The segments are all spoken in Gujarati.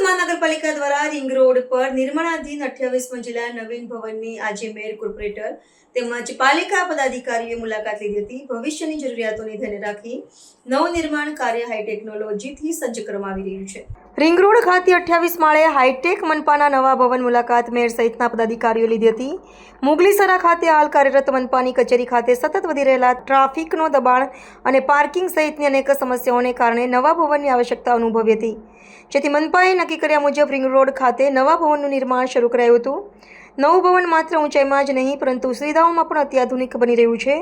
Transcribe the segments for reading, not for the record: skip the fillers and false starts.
મહાનગરપાલિકા દ્વારા રિંગ રોડ પર નિર્માણાધીન 28 મંજિલા નવીન ભવનની આજે મેયર, કોર્પોરેટર તેમજ પાલિકા પદાધિકારીઓએ મુલાકાત લીધી હતી. ભવિષ્યની જરૂરિયાતોને ધ્યાને રાખી નવનિર્માણ કાર્ય હાઈ ટેકનોલોજીથી સજ્જ કરવામાં આવી રહ્યું છે. રિંગ રોડ ખાતે 28 માળે હાઈટેક મનપાના નવા ભવન મુલાકાત મેયર સહિતના પદાધિકારીઓ લીધી હતી. મુગલીસરા ખાતે હાલ કાર્યરત મનપાની કચેરી ખાતે સતત વધી રહેલા ટ્રાફિકનો દબાણ અને પાર્કિંગ સહિતની અનેક સમસ્યાઓને કારણે નવા ભવનની આવશ્યકતા અનુભવી હતી, જેથી મનપાએ નક્કી કર્યા મુજબ રિંગ રોડ ખાતે નવા ભવનનું નિર્માણ શરૂ કરાયું હતું. નવું ભવન માત્ર ઊંચાઈમાં જ નહીં પરંતુ સુવિધાઓમાં પણ અત્યાધુનિક બની રહ્યું છે.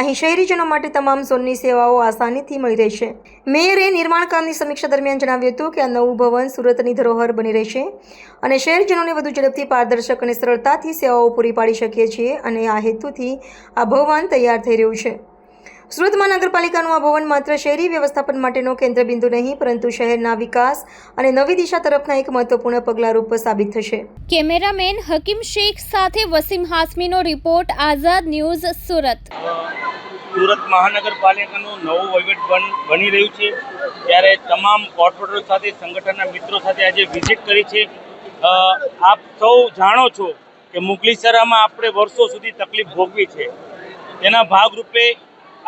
અહીં શહેરીજનો માટે તમામ ઝોનની સેવાઓ આસાનીથી મળી રહેશે. મેયરે નિર્માણ કામની સમીક્ષા દરમિયાન જણાવ્યું હતું કે આ નવું ભવન સુરતની ધરોહર બની રહેશે અને શહેરીજનોને વધુ ઝડપથી, પારદર્શક અને સરળતાથી સેવાઓ પૂરી પાડી શકીએ છીએ અને આ હેતુથી આ ભવન તૈયાર થઈ રહ્યું છે. સુરત મહાનગરપાલિકાનું આ ભવન માત્ર શહેરી વ્યવસ્થાપન માટેનો કેન્દ્રબિંદુ નહીં પરંતુ શહેરના વિકાસ અને નવી દિશા તરફના એક મહત્વપૂર્ણ પગલારૂપ સાબિત થશે. કેમેરામેન હકીમ શેખ સાથે વસીમ હાસમીનો રિપોર્ટ, આઝાદ ન્યૂઝ, સુરત. સુરત મહાનગરપાલિકાનું નવું વહીવટ બની રહ્યું છે ત્યારે તમામ કોર્પોરેટરો સાથે, સંગઠનના મિત્રો સાથે આજે વિઝિટ કરી છે. આપ સૌ જાણો છો કે મુગલીસરામાં આપણે વર્ષો સુધી તકલીફ ભોગવી છે. તેના ભાગરૂપે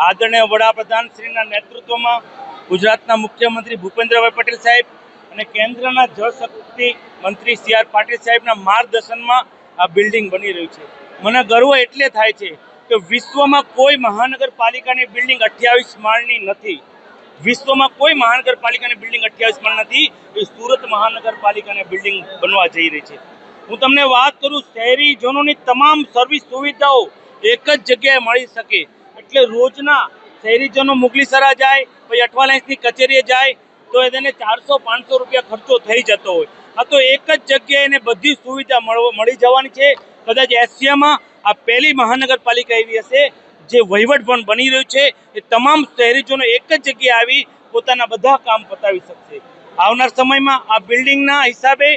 આદરણીય વડાપ્રધાન શ્રીના નેતૃત્વમાં ગુજરાતના મુખ્યમંત્રી ભૂપેન્દ્રભાઈ પટેલ સાહેબ અને કેન્દ્રના જળશક્તિ મંત્રી CR પાટીલ સાહેબના માર્ગદર્શનમાં આ બિલ્ડિંગ બની રહ્યું છે. મને ગર્વ એટલે થાય છે કે વિશ્વમાં કોઈ મહાનગરપાલિકાની બિલ્ડિંગ 28 માળની નથી. વિશ્વમાં કોઈ મહાનગરપાલિકાની બિલ્ડિંગ 28 માળ નથી. એ સુરત મહાનગરપાલિકાની બિલ્ડિંગ બનવા જઈ રહી છે. હું તમને વાત કરું, શહેરીજનોની તમામ સર્વિસ સુવિધાઓ એક જ જગ્યાએ મળી શકે એટલે રોજના શહેરીજનો મુગલીસરા જાય, પછી અઠવાલાઇન્સની કચેરીએ જાય તો એને 400-500 રૂપિયા ખર્ચો થઈ જતો હોય. આ તો એક જ જગ્યાએ એને બધી સુવિધા મળી જવાની છે. કદાચ એશિયામાં આ પહેલી મહાનગરપાલિકા એવી હશે જે વહીવટ પણ બની રહ્યું છે. એ તમામ શહેરીજનો એક જ જગ્યાએ આવી પોતાના બધા કામ પતાવી શકશે. આવનાર સમયમાં આ બિલ્ડિંગના હિસાબે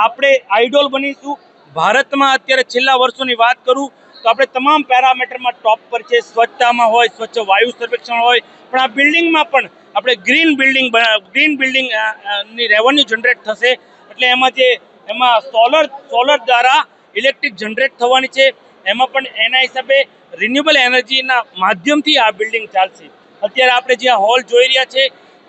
આપણે આઇડોલ બનીશું. ભારતમાં અત્યારે છેલ્લા વર્ષોની વાત કરું તો આપણે તમામ પેરામીટરમાં ટોપ પર છે. સ્વચ્છતામાં હોય, સ્વચ્છ વાયુ સર્વેક્ષણ હોય, પણ આ બિલ્ડિંગમાં પણ આપણે ગ્રીન બિલ્ડિંગની રેવન્યુ જનરેટ થશે. એટલે એમાં સોલર દ્વારા ઇલેક્ટ્રિક જનરેટ થવાની છે. એમાં પણ એના હિસાબે રિન્યુએબલ એનર્જીના માધ્યમથી આ બિલ્ડિંગ ચાલશે. અત્યારે આપણે જે હોલ જોઈ રહ્યા છે,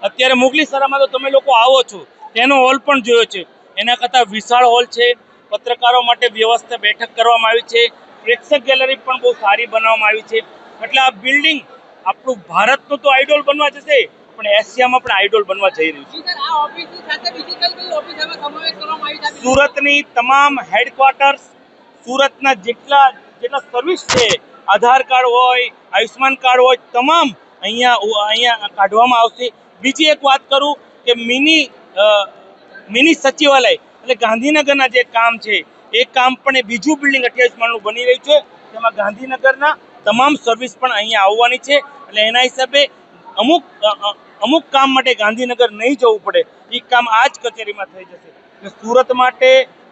અત્યારે મુગલીસરામાં તો તમે લોકો આવો છો, તેનો હોલ પણ જોયો છે. એના કરતાં વિશાળ હોલ છે. પત્રકારો માટે વ્યવસ્થા બેઠક કરવામાં આવી છે. પ્રેક્ષક ગેલેરી પણ બહુ સારી બનાવવામાં આવી છે. એટલે આ બિલ્ડિંગ આપણું ભારતનું તો આઇડોલ બનવા જશે પણ એશિયામાં પણ આઇડોલ બનવા જઈ રહ્યું છે. સુરતની તમામ હેડક્વાર્ટર્સ, સુરતના જેટલા સર્વિસ છે, આધાર કાર્ડ હોય, આયુષ્માન કાર્ડ હોય, તમામ અહીંયા કાઢવામાં આવશે. બીજી એક વાત કરું કે મિની સચિવાલય એટલે ગાંધીનગરના જે કામ છે એ કામ પણ એ બીજું બિલ્ડિંગ 28 માળનું બની રહ્યું છે. તેમાં ગાંધીનગરના તમામ સર્વિસ પણ અહીંયા આવવાની છે. એટલે એના હિસાબે અમુક કામ માટે ગાંધીનગર નહીં જવું પડે. એ કામ આ જ કચેરીમાં થઈ જશે. સુરત માટે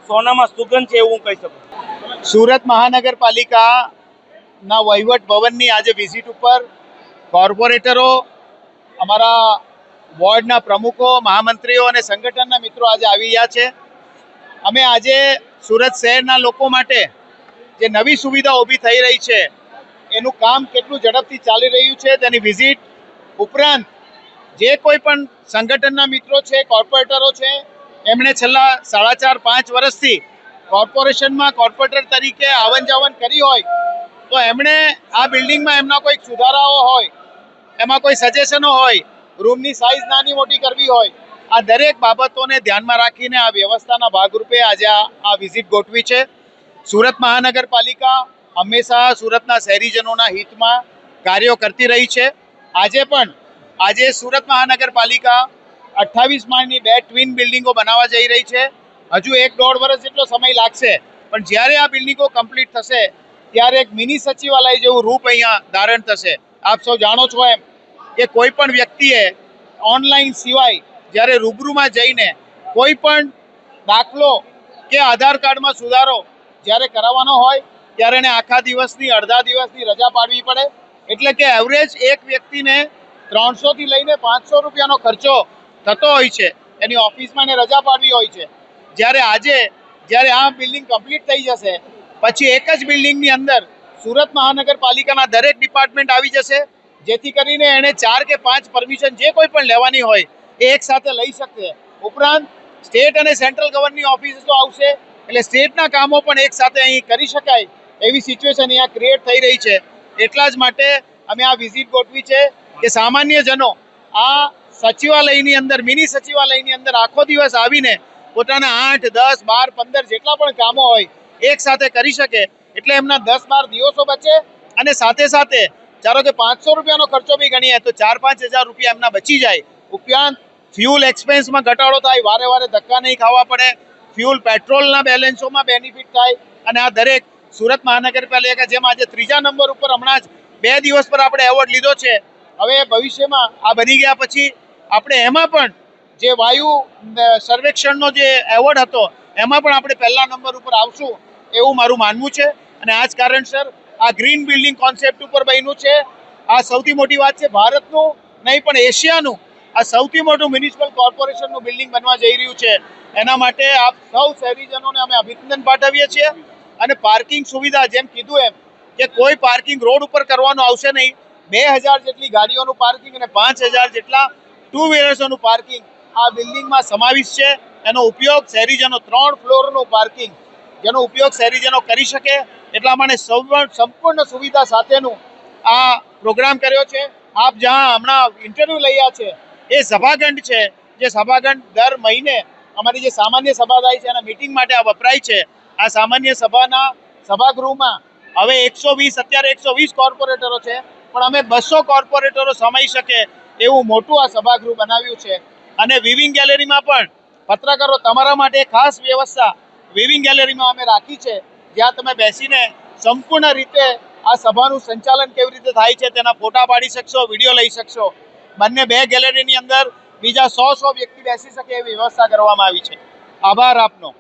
સોનામાં સુગંધ છે એવું હું કહી શકું. સુરત મહાનગરપાલિકાના વહીવટ ભવનની આજે વિઝિટ ઉપર કોર્પોરેટરો, અમારા વોર્ડના પ્રમુખો, મહામંત્રીઓ અને સંગઠનના મિત્રો આજે આવી રહ્યા છે. અમે આજે સુરત શહેરના લોકો માટે જે નવી સુવિધા ઊભી થઈ રહી છે એનું કામ કેટલું ઝડપથી ચાલી રહ્યું છે તેની વિઝિટ ઉપરાંત જે કોઈ પણ સંગઠનના મિત્રો છે, કોર્પોરેટરો છે, એમણે છેલ્લા 4.5-5 વર્ષથી કોર્પોરેશનમાં કોર્પોરેટર તરીકે આવન જાવન કરી હોય તો એમણે આ બિલ્ડિંગમાં એમના કોઈ સુધારાઓ હોય, એમાં કોઈ સજેશનો હોય, રૂમની સાઇઝ નાની મોટી કરવી હોય, આ દરેક બાબતોને ધ્યાનમાં રાખીને આ વ્યવસ્થાના ભાગરૂપે આજે આ વિઝિટ ગોઠવી છે. સુરત મહાનગરપાલિકા હંમેશા સુરતના શહેરીજનોના હિતમાં કાર્યો કરતી રહી છે. આજે સુરત મહાનગરપાલિકા 28 માળની 2 ટ્વિન બિલ્ડિંગો બનાવવા જઈ રહી છે. હજુ 1-1.5 વર્ષ જેટલો સમય લાગશે, પણ જ્યારે આ બિલ્ડિંગો કમ્પ્લીટ થશે ત્યારે એક મિની સચિવાલય જેવું રૂપ અહીંયા ધારણ થશે. આપ સૌ જાણો છો એમ કે કોઈ પણ વ્યક્તિએ ઓનલાઈન સિવાય જ્યારે રૂબરૂમાં જઈને કોઈ પણ દાખલો કે આધાર કાર્ડમાં સુધારો જ્યારે કરાવવાનો હોય ત્યારે એને આખા દિવસની, અડધા દિવસની રજા પાડવી પડે. એટલે કે એવરેજ એક વ્યક્તિને 300 થી લઈને 500 રૂપિયાનો ખર્ચો થતો હોય છે. એની ઓફિસમાં એને રજા પાડવી હોય છે. જ્યારે આ બિલ્ડિંગ કમ્પ્લીટ થઈ જશે પછી એક જ બિલ્ડિંગની અંદર સુરત મહાનગરપાલિકાના દરેક ડિપાર્ટમેન્ટ આવી જશે, જેથી કરીને એણે 4 કે 5 પરમિશન જે કોઈ પણ લેવાની હોય એ એક સાથે લઈ શકશે. ઉપરાંત સ્ટેટ અને સેન્ટ્રલ ગવર્નની ઓફિસો આવશે એટલે સ્ટેટના કામો પણ એક સાથે અહીં કરી શકાય એવી સિચ્યુએશન અહીંયા ક્રિએટ થઈ રહી છે. એટલા જ માટે અમે આ વિઝિટ ગોઠવી છે કે સામાન્ય જનો આ સચિવાલયની અંદર, મિની સચિવાલયની અંદર આખો દિવસ આવીને પોતાના 8, 10, 12, 15 જેટલા પણ કામો હોય એક સાથે કરી શકે, એટલે એમના 10-12 દિવસો બચે અને સાથે સાથે ધારો કે 500 રૂપિયાનો ખર્ચો બી ગણીએ તો 4-5 હજાર રૂપિયા એમના બચી જાય. ઉપરાંત ફ્યુલ એક્સપેન્સમાં ઘટાડો થાય, વારે ધક્કા નહીં ખાવા પડે, ફ્યુલ પેટ્રોલના બેલેન્સોમાં બેનિફિટ થાય અને આ દરેક સુરત મહાનગરપાલિકા જેમ આજે 3જા નંબર ઉપર હમણાં જ 2 દિવસ પર આપણે એવોર્ડ લીધો છે, હવે ભવિષ્યમાં આ બની ગયા પછી આપણે એમાં પણ જે વાયુ સર્વેક્ષણનો જે એવોર્ડ હતો એમાં પણ આપણે પહેલા નંબર ઉપર આવશું એવું મારું માનવું છે. અને આ જ કારણસર આ ગ્રીન બિલ્ડિંગ કોન્સેપ્ટ ઉપર બન્યું છે. આ સૌથી મોટી વાત છે, ભારતનું નહીં પણ એશિયાનું આ સૌથી મોટું મ્યુનિસિપલ કોર્પોરેશનનું બિલ્ડિંગ બનવા જઈ રહ્યું છે. એના માટે આપ સૌ શહેરીજનોને અમે અભિનંદન પાઠવીએ છીએ. અને પાર્કિંગ સુવિધા જેમ કીધું એમ કે કોઈ પાર્કિંગ રોડ ઉપર કરવાનું આવશે નહીં. 2000 જેટલી ગાડીઓનું પાર્કિંગ અને 5000 જેટલા 2 વ્હીલર્સોનું પાર્કિંગ આ બિલ્ડિંગમાં સમાવિષ્ટ છે. એનો ઉપયોગ શહેરીજનો 3 ફ્લોરનું પાર્કિંગ જેનો ઉપયોગ શહેરીજનો કરી શકે એટલા માટે સંપૂર્ણ સુવિધા સાથેનું આ પ્રોગ્રામ કર્યો છે. આપ જ્યાં હમણાં ઇન્ટરવ્યૂ લઈ છે એ સભાખંડ છે, જે સભાખંડ દર મહિને અમારી જે સામાન્ય સભા થાય છે એના મિટિંગ માટે આ વપરાય છે. આ સામાન્ય સભાના સભાગૃહમાં હવે 120 અત્યારે 120 કોર્પોરેટરો છે, પણ અમે 200 કોર્પોરેટરો સમાઈ શકે એવું મોટું આ સભાગૃહ બનાવ્યું છે. અને વિવિંગ ગેલેરીમાં પણ પત્રકારો તમારા માટે ખાસ વ્યવસ્થા વિવિંગ ગેલેરીમાં અમે રાખી છે, જ્યાં તમે બેસીને સંપૂર્ણ રીતે આ સભાનું સંચાલન કેવી રીતે થાય છે તેના ફોટા પાડી શકશો, વિડીયો લઈ શકશો. બંને 2 ગેલેરીની અંદર બીજા 100 વ્યક્તિ બેસી શકે એવી વ્યવસ્થા કરવામાં આવી છે. આભાર આપનો.